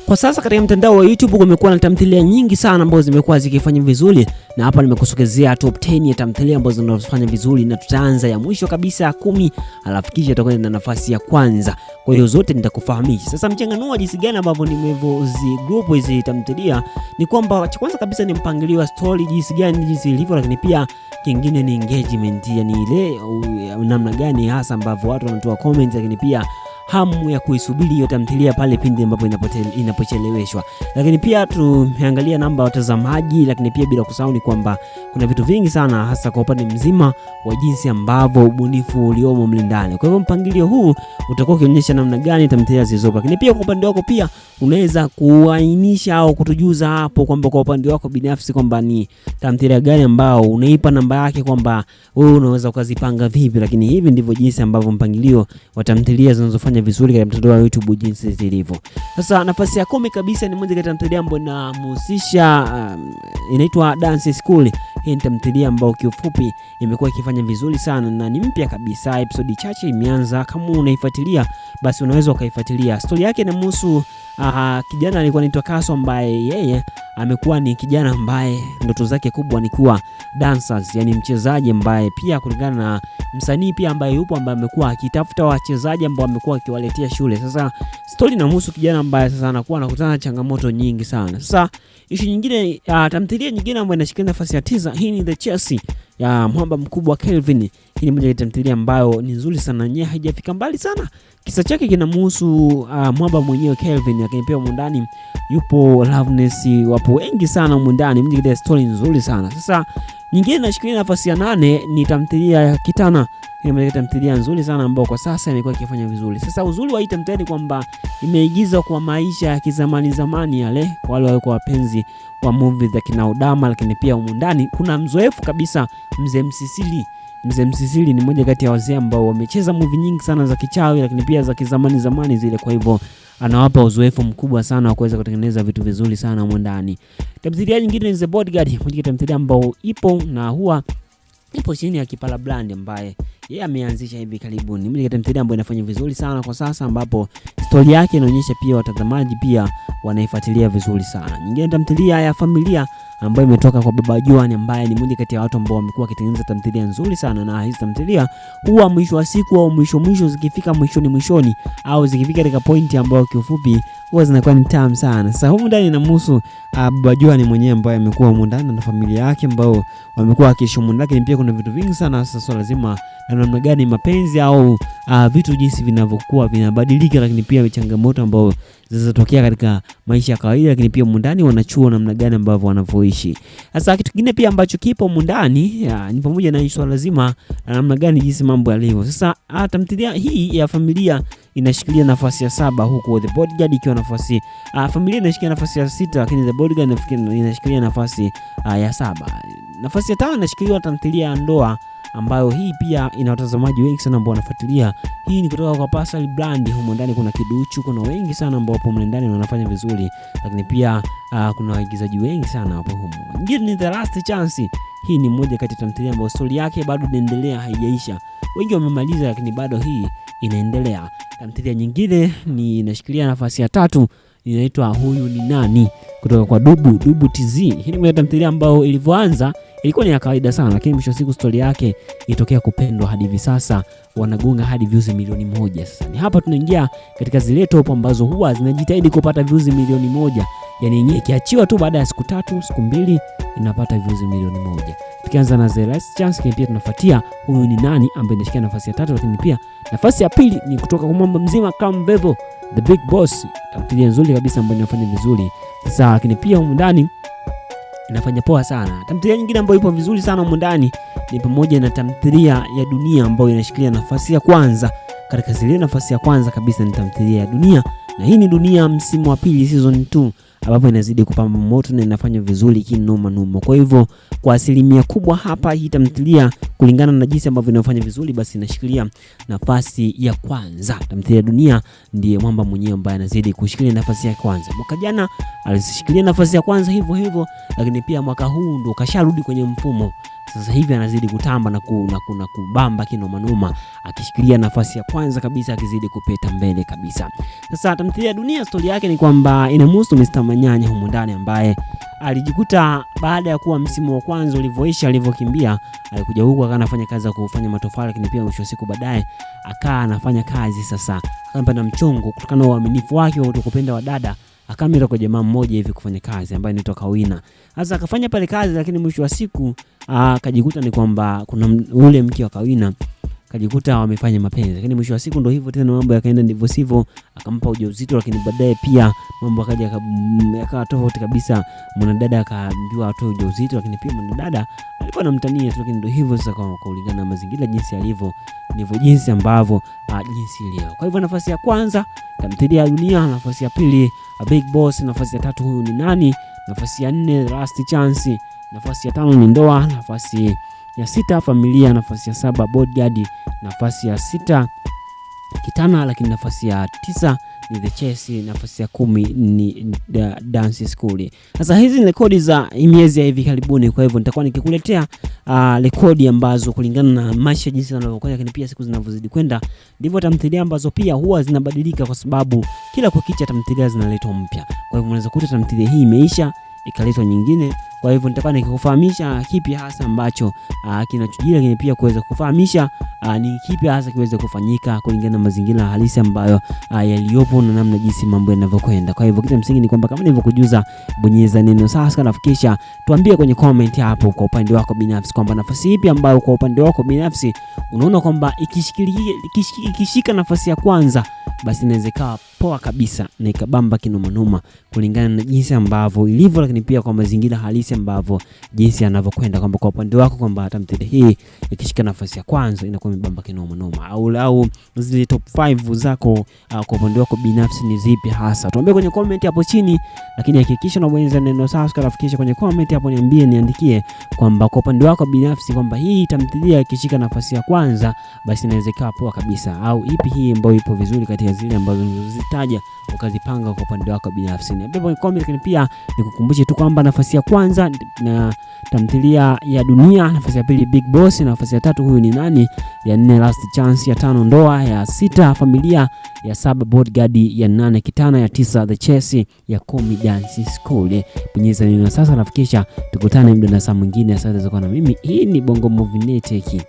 Kwa sasa katika mtandao wa YouTube kumekuwa na tamthilia nyingi sana ambazo zimekuwa zikifanya vizuri, na hapa nimekusogezea top 10 ya tamthilia ambazo zinafanya vizuri, na tutaanza ya mwisho kabisa ya 10, alafu kisha tutakwenda na nafasi ya kwanza. Kwa hiyo zote nitakufahamisha. Sasa mchanganuo wa jinsi gani ambavyo nimevozi group hizi tamthilia ni kwamba cha kwanza kabisa ni mpangilio wa story jinsi gani jinsi ilivyo, lakini pia kingine ni engagement, yani ile namna gani hasa ambavyo watu wanatoa comments, lakini pia hamu ya kuisubiri hiyo tamthilia pale pindi ambapo inapocheleweshwa. Lakini pia tumeangalia namba watazamaji, lakini pia bila kusahau ni kwamba kuna vitu vingi sana hasa kwa upande mzima wa jinsi ambavyo ubunifu uliomo mlindani. Kwa hivyo mpangilio huu utakuwa ukionyesha namna gani tamthilia zilizopo. Lakini pia kwa upande wako pia unaweza kuainisha au kutujuza hapo kwamba kwa upande wako binafsi kwamba ni tamthilia gani ambao unaipa namba yake, kwamba wewe unaweza ukazipanga vipi. Lakini hivi ndivyo jinsi ambavyo mpangilio wa tamthilia zinazofanya vizuri katika mtandao wa YouTube jinsi zilivyo. Sasa nafasi ya 10 kabisa ni moja kati ya tamthilia ambayo inamhusisha inaitwa Dance School. Hii ni tamthilia ambayo kiufupi imekuwa ikifanya vizuri sana na ni mpya kabisa, episode chache imeanza. Kama unaifuatilia basi unaweza ukaifuatilia. Story yake inamhusu kijana alikuwa anaitwa Kaso, ambaye yeye amekuwa ni kijana ambaye ndoto zake kubwa ni kuwa dancers, yani mchezaji, ambaye pia kulingana na msanii pia ambaye yupo ambaye amekuwa akitafuta wachezaji ambao amekuwa akiwaletea shule. Sasa story inamhusu kijana ambaye sasa anakuwa anakutana na changamoto nyingi sana. Sasa issue nyingine, tamthilia nyingine ambayo inashikilia nafasi ya 9, hii ni The Chelsea ya mwamba mkubwa Kelvin. Hii ni moja ya tamthilia ambayo ni nzuri sana, yenyewe haijafika mbali sana. Kisa chake kinamhusu mwamba mwenyewe Kelvin, lakini pia ndani yupo Loveness, wapo wengi sana ndani, moja ya story nzuri sana. Sasa nyingine inashikilia nafasi ya 8 ni tamthilia ya Kitana. Hii ni tamthilia nzuri sana ambayo kwa sasa imekuwa ikifanya vizuri. Sasa uzuri wa hii tamthilia ni kwamba imeigizwa kwa maisha ya kizamani yale, kwa wale walikuwa wapenzi wa movie za kina Udama. Lakini pia ndani kuna mzoefu kabisa, Mzee Msisili ni mmoja kati ya wazee ambao wamecheza movie nyingi sana za kichawi, lakini pia za kizamani zile. Kwa hivyo anawapa uzoefu mkubwa sana wa kuweza kutengeneza vitu vizuri sana ndani. Tamthilia nyingine ni The Bodyguard, moja tamthilia ambao ipo na huwa ipo chini ya Kipala Brand ambaye yeye ameanzisha hivi karibuni. Moja tamthilia ambayo inafanya vizuri sana kwa sasa, ambapo story yake inaonyesha pia watazamaji pia wanaifuatilia vizuri sana. Nyingine tamthilia ya familia ambayo imetoka kwa Baba Joan, ambaye ni mmoja kati ya watu ambao wamekuwa wakitengeneza tamthilia nzuri sana, na hizi tamthilia huwa mwisho wa siku au mwisho zikifika mwishoni au zikifika katika pointi ambayo kiufupi huwa zinakuwa ni tamu sana. Sasa humu ndani inamhusu Baba Joan mwenyewe ambaye amekuwa humu ndani na familia yake ambao wamekuwa wakiishi humu ndani. Lakini pia kuna vitu vingi sana sasa lazima na namna gani mapenzi au vitu jinsi vinavyokuwa vinabadilika, lakini pia changamoto ambao zinazotokea katika maisha ya kawaida, lakini pia ndani wanachuo namna gani ambavyo wanavyoishi. Sasa kitu kingine pia ambacho kipo ndani ni pamoja na swala lazima na namna gani jinsi mambo yalivyo. Sasa tamthilia hii ya familia inashikilia nafasi ya 7, huko The Bodyguard ikiwa nafasi familia inashikilia nafasi ya 6, lakini The Bodyguard inashikilia nafasi ya 7. Nafasi ya 5 inashikiliwa tamthilia ya Ndoa, ambayo hii pia ina watazamaji wengi sana ambao wanafuatilia. Hii ni kutoka kwa Pascal Brand. Humo ndani kuna Kiduchu, kuna wengi sana ambao hapo ndani wanafanya vizuri, lakini pia kuna waigizaji wengi sana hapo humo. Nyingine ni The Last Chance. Hii ni moja kati ya tamthilia ambayo story yake bado inaendelea, haijaisha. Wengi wamemaliza, lakini bado hii inaendelea. Tamthilia nyingine ni inashikilia nafasi ya 3, inaitwa Huyu ni Nani, kutoka kwa Dubu TZ. Hii ni tamthilia ambayo ilivyoanza ilikuwa ni ya kawaida sana, lakini mwisho siku story yake ilitokea kupendwa hadi hivi sasa wanagonga hadi views milioni 1. Sasa ni hapa tunaingia katika zile top ambazo huwa zinajitahidi kupata views milioni 1. Yani yenyewe ikiachiwa tu baada ya siku 3 siku 2 inapata views milioni 1. Tukianza na The Last Chance, pia tunafuatia Huyu ni Nani ambaye inashikia nafasi ya 3, lakini pia nafasi ya 2 ni kutoka kwa mwamba mzima Kambevo The Big Boss, tamthilia nzuri kabisa ambayo inafanya vizuri. Sasa lakini pia humu ndani inafanya poa sana. Tamthilia nyingine ambayo ipo vizuri sana humu ndani ni pamoja na tamthilia ya Dunia ambayo inashikilia nafasi ya kwanza. Katika zile nafasi ya kwanza kabisa ni tamthilia ya Dunia, na hii ni Dunia msimu wa 2 season 2, ambapo inazidi kupamba moto na inafanya vizuri kinoma. Kwa hivyo kwa asilimia kubwa hapa hii tamthilia kulingana na jinsi ambavyo inafanya vizuri, basi inashikilia nafasi ya kwanza. Tamthilia Dunia ndiye mwamba mwenyewe ambaye anazidi kushikilia nafasi ya kwanza. Mwaka jana alishikilia nafasi ya kwanza hivyo, lakini pia mwaka huu ndo kasharudi kwenye mfumo. Sasa hivi anazidi kutamba na kubamba kinoma akishikilia nafasi ya kwanza kabisa, akizidi kupeta mbele kabisa. Sasa tamthilia Dunia story yake ni kwamba inamhusu Mr. Manyanya humu ndani, ambaye alijikuta baada ya kuwa msimu wa kwanza ulivyoisha, alivyokimbia, alikuja huku akawa anafanya kazi ya kufanya matofali, lakini pia mwisho wa siku baadaye akawa anafanya kazi sasa akampata mchongo kutokana na uaminifu wake wa kutokupenda wadada, akamira kwa jamaa mmoja hivi kufanya kazi ambaye anaitwa Kawina. Sasa akafanya pale kazi, lakini mwisho wa siku akajikuta ni kwamba kuna ule mke wa Kawina kajikuta wamefanya mapenzi, lakini mwisho wa siku ndo hivyo tena, mambo yakaenda ndivyo sivyo, akampa ujauzito, lakini baadaye pia mambo yakawa tofauti kabisa. Mwanadada akaambiwa atoe ujauzito, lakini pia mwanadada alikuwa anamtania tu, lakini ndo hivyo sasa, kwa kulingana na mazingira jinsi alivyo ndivyo jinsi ambavyo jinsi ilivyo. Kwa hivyo nafasi ya kwanza tamthilia ya Dunia, nafasi ya pili Big Boss, nafasi ya tatu Huyu ni Nani, nafasi ya 4 Last Chance, nafasi ya 5 ni Ndoa, nafasi ya 6 Familia, nafasi ya 7 Bodyguard, nafasi ya 6 Kitana, lakini nafasi ya 9 ni The Chase, nafasi ya 10 ni Dance School. Sasa hizi ni rekodi za miezi ya hivi karibuni, kwa hivyo nitakuwa nikikuletea rekodi ambazo kulingana na maisha jinsi yanavyokwenda, lakini pia siku zinavyozidi kwenda ndivyo tamthilia ambazo pia huwa zinabadilika, kwa sababu kila kukicha tamthilia zinaletwa mpya. Kwa hivyo unaweza kukuta tamthilia hii imeisha ikaletwa nyingine. Kwa hivyo nitakuwa nikikufahamisha kipi hasa ambacho kinachojiri, lakini pia kuweza kufahamisha ni kipi hasa kiweze kufanyika kulingana na mazingira halisi ambayo yaliyopo na namna jinsi mambo yanavyokwenda. Kwa hivyo kitu msingi ni kwamba kama nilivyokujuza, bonyeza neno subscribe, nafikisha tuambie kwenye comment hapo kwa upande wako binafsi kwamba nafasi ipi ambayo kwa upande wako binafsi unaona kwamba ikishika nafasi ya kwanza basi inaweza ikawa poa kabisa na ikabamba kinoma kulingana na jinsi ambavyo ilivyo, lakini pia kwa mazingira halisi ambavyo jinsi yanavyokwenda, kwamba kwa upande wako kwamba tamthilia hii ikishika nafasi ya kwanza inakuwa imebamba kinoma au zile top 5 zako kwa upande wako binafsi ni zipi hasa? Tuambie kwenye comment hapo chini, lakini hakikisha unabonyeza neno subscribe, afikisha kwenye comment hapo niandikie kwamba kwa upande wako binafsi kwamba hii tamthilia ikishika nafasi ya kwanza basi inaweza ikawa poa kabisa, au ipi hii ambayo ipo vizuri kati ya zile ambazo nilizozitaja ukazipanga kwa upande wako binafsi. Niambie kwenye comment, lakini pia nikukumbushe tu kwamba nafasi ya kwanza na tamthilia ya Dunia, nafasi ya pili Big Boss, nafasi ya 3 Huyu ni Nani, ya 4 Last Chance, ya 5 Ndoa, ya 6 Familia, ya 7 Bodyguard, ya 8 Kitana, ya 9 The Chase, ya 10 Dance School. Bonyeza neno sasa, nafikisha tukutane muda na saa mwingine. Asante kwa na mimi. Hii ni Bongo Movie Network.